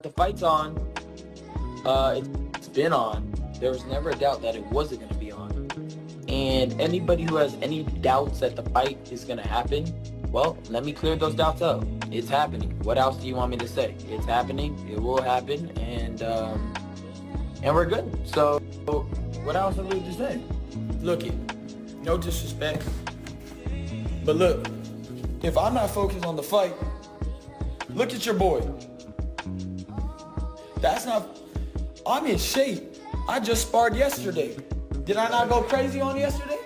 the fight's on. It's been on. There was never a doubt that it wasn't going to be on. And anybody who has any doubts that the fight is going to happen, well, let me clear those doubts up. It's happening. What else do you want me to say? It's happening. It will happen, and we're good. So, what else are we to say? Look it, no disrespect, but look, if I'm not focused on the fight, look at your boy. I'm in shape. I just sparred yesterday. Did I not go crazy on yesterday?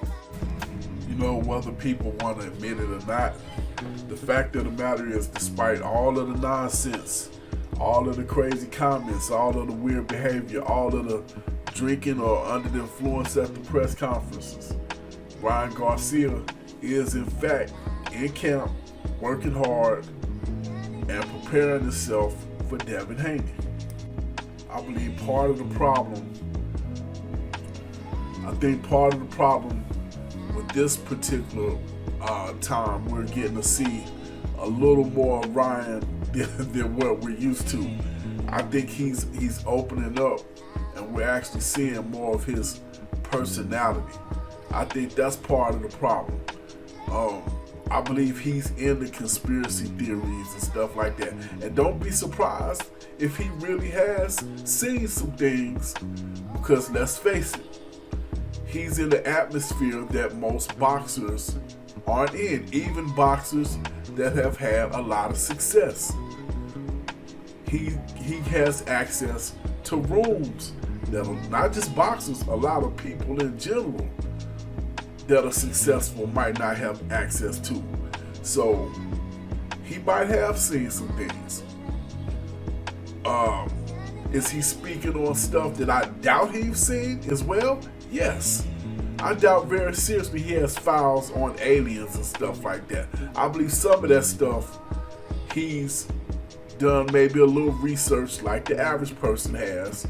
You know, whether people want to admit it or not, the fact of the matter is, despite all of the nonsense, all of the crazy comments, all of the weird behavior, all of the drinking or under the influence at the press conferences, Ryan Garcia is in fact in camp, working hard and preparing himself for Devin Haney. I believe part of the problem with this particular time, we're getting to see a little more of Ryan than what we're used to. I think he's opening up, and we're actually seeing more of his personality. I think that's part of the problem. I believe he's into conspiracy theories and stuff like that. And don't be surprised if he really has seen some things, because let's face it, he's in the atmosphere that most boxers aren't in, even boxers that have had a lot of success. He has access to rooms that are not just boxers, a lot of people in general that are successful might not have access to. So he might have seen some things. Is he speaking on stuff that I doubt he's seen as well? Yes. I doubt very seriously he has files on aliens and stuff like that. I believe some of that stuff he's done maybe a little research like the average person has,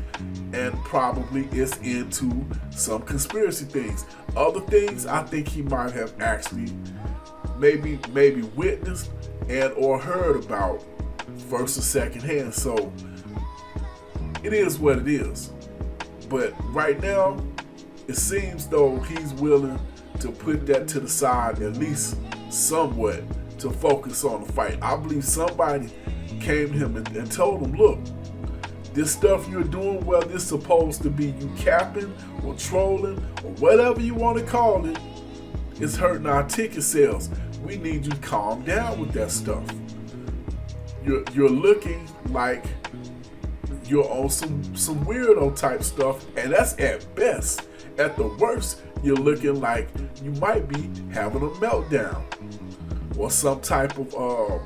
and probably is into some conspiracy things. Other things I think he might have actually maybe witnessed and or heard about first or second hand. So it is what it is. But right now, it seems though he's willing to put that to the side, at least somewhat, to focus on the fight. I believe somebody came to him and told him, look, this stuff you're doing, whether it's supposed to be you capping or trolling or whatever you want to call it, it's hurting our ticket sales. We need you to calm down with that stuff. You're looking like you're on some weirdo type stuff, and that's at best. At the worst, you're looking like you might be having a meltdown or some type of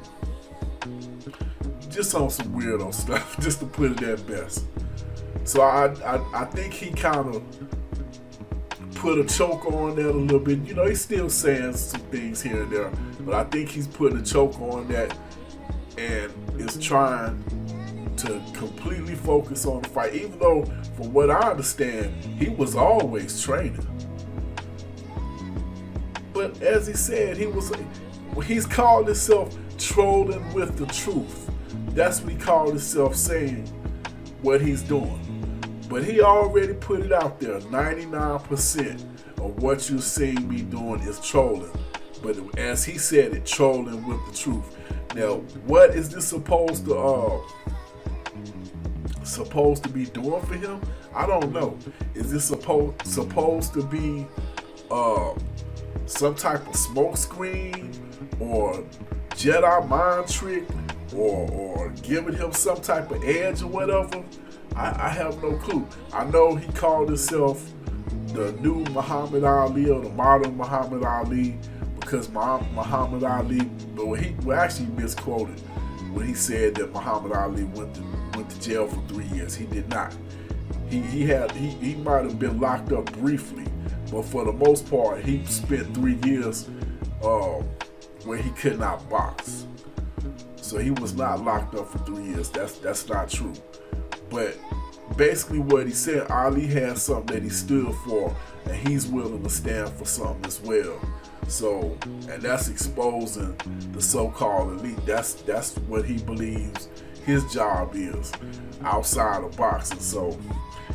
just on some weirdo stuff, just to put it at best. So I think he kind of put a choke on that a little bit. You know, he's still saying some things here and there, but I think he's putting a choke on that and is trying to completely focus on the fight, even though, from what I understand, he was always training. But as he said, he's called himself trolling with the truth. That's what he called himself saying what he's doing. But he already put it out there. 99% of what you're seeing me doing is trolling. But as he said it, trolling with the truth. Now, what is this supposed to be doing for him? I don't know. Is this supposed to be some type of smoke screen or Jedi mind trick or giving him some type of edge or whatever? I have no clue. I know he called himself the new Muhammad Ali or the modern Muhammad Ali because Muhammad Ali, but he actually misquoted when he said that Muhammad Ali went to jail for 3 years. He did not. He might have been locked up briefly, but for the most part, he spent 3 years where he could not box. So he was not locked up for 3 years. That's not true. But basically what he said, Ali has something that he stood for, and he's willing to stand for something as well. So, and that's exposing the so-called elite. That's what he believes his job is outside of boxing. So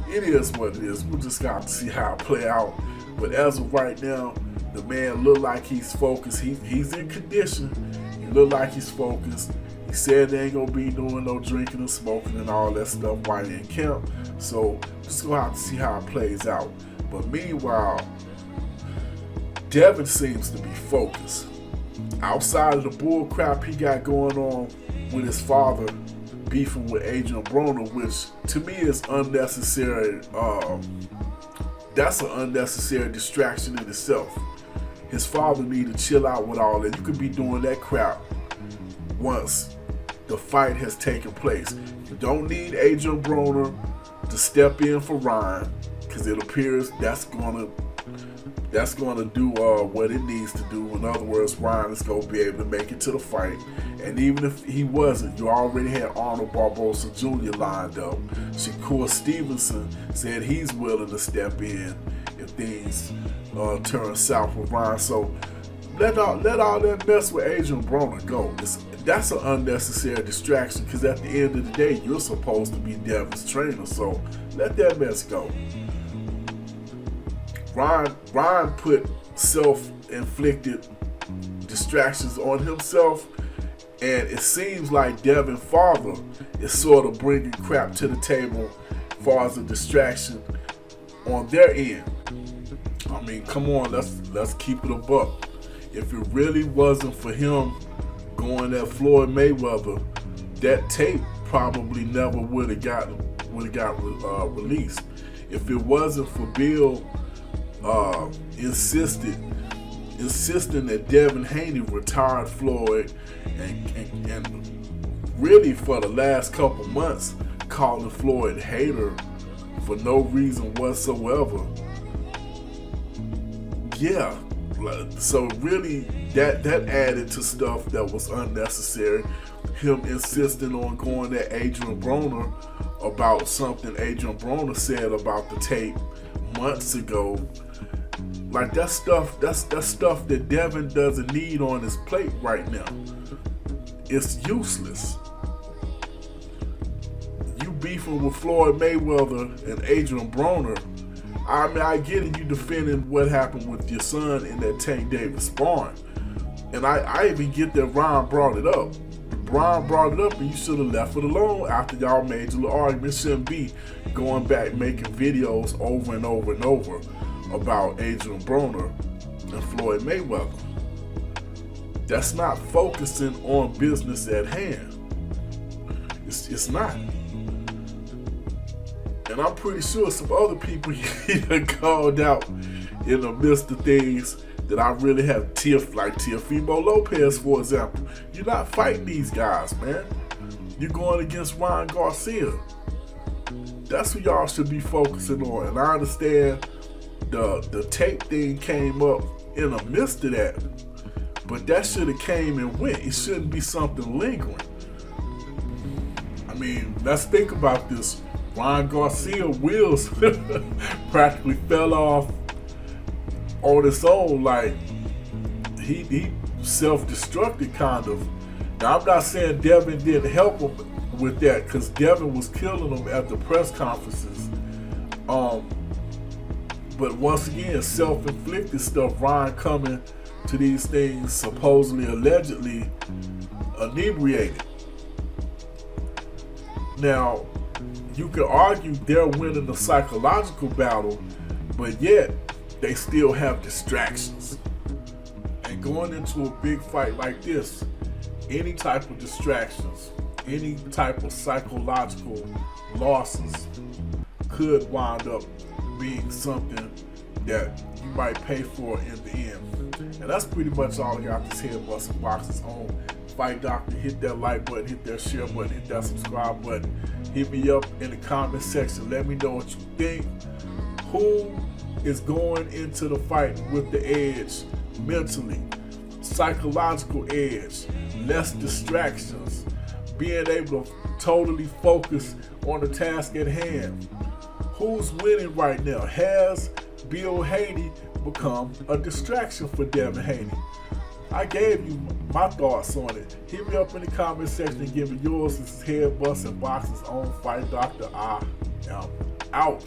it is what it is. We'll just got to see how it play out. But as of right now, the man look like he's focused. He's in condition. He look like he's focused. He said they ain't gonna be doing no drinking and smoking and all that stuff while in camp. So just gonna have to see how it plays out. But meanwhile, Devin seems to be focused. Outside of the bull crap he got going on with his father beefing with Adrian Broner, which to me is unnecessary. That's an unnecessary distraction in itself. His father need to chill out with all that. You could be doing that crap once the fight has taken place. You don't need Adrian Broner to step in for Ryan, because it appears that's gonna do what it needs to do. In other words, Ryan is gonna be able to make it to the fight. And even if he wasn't, you already had Arnold Barbosa Jr. lined up. Shakur Stevenson said he's willing to step in if things turn south with Ryan. So let all that mess with Adrian Broner go. That's an unnecessary distraction, because at the end of the day, you're supposed to be Devin's trainer. So let that mess go. Ryan put self-inflicted distractions on himself, and it seems like Devin's father is sort of bringing crap to the table as far as a distraction on their end. I mean, come on, let's keep it a buck. If it really wasn't for him going at Floyd Mayweather, that tape probably never would have got released. If it wasn't for Bill insisting that Devin Haney retired Floyd, and really for the last couple months calling Floyd a hater for no reason whatsoever. Yeah, so really that added to stuff that was unnecessary. Him insisting on going at Adrian Broner about something Adrian Broner said about the tape months ago. Like that's stuff that Devin doesn't need on his plate right now. It's useless. You beefing with Floyd Mayweather and Adrian Broner. I mean, I get it, you defending what happened with your son in that Tank Davis sparring. And I even get that Ryan brought it up. Brian brought it up, and you should have left it alone after y'all made your little argument. Shouldn't be going back making videos over and over and over about Adrian Broner and Floyd Mayweather. That's not focusing on business at hand. It's not. And I'm pretty sure some other people he called out in the midst of things that I really have like Teofimo Lopez, for example. You're not fighting these guys, man. You're going against Ryan Garcia. That's who y'all should be focusing on. And I understand the tape thing came up in the midst of that, but that should have came and went. It shouldn't be something lingering. I mean, let's think about this. Ryan Garcia wheels practically fell off on its own. Like he self-destructed kind of. Now I'm not saying Devin didn't help him with that, because Devin was killing him at the press conferences. But once again, self-inflicted stuff. Ryan coming to these things supposedly, allegedly inebriated. Now, you could argue they're winning the psychological battle, but yet they still have distractions. And going into a big fight like this, any type of distractions, any type of psychological losses could wind up being something that you might pay for in the end. And that's pretty much all I got this Head Busting Boxes on Fight Doctor. Hit that like button, hit that share button, hit that subscribe button. Hit me up in the comment section. Let me know what you think. Who is going into the fight with the edge mentally? Psychological edge, less distractions, being able to totally focus on the task at hand. Who's winning right now? Has Bill Haney become a distraction for Devin Haney? I gave you my thoughts on it. Hit me up in the comment section and give me yours. This is Head Busting Boxing's own Fight Doctor. I am out.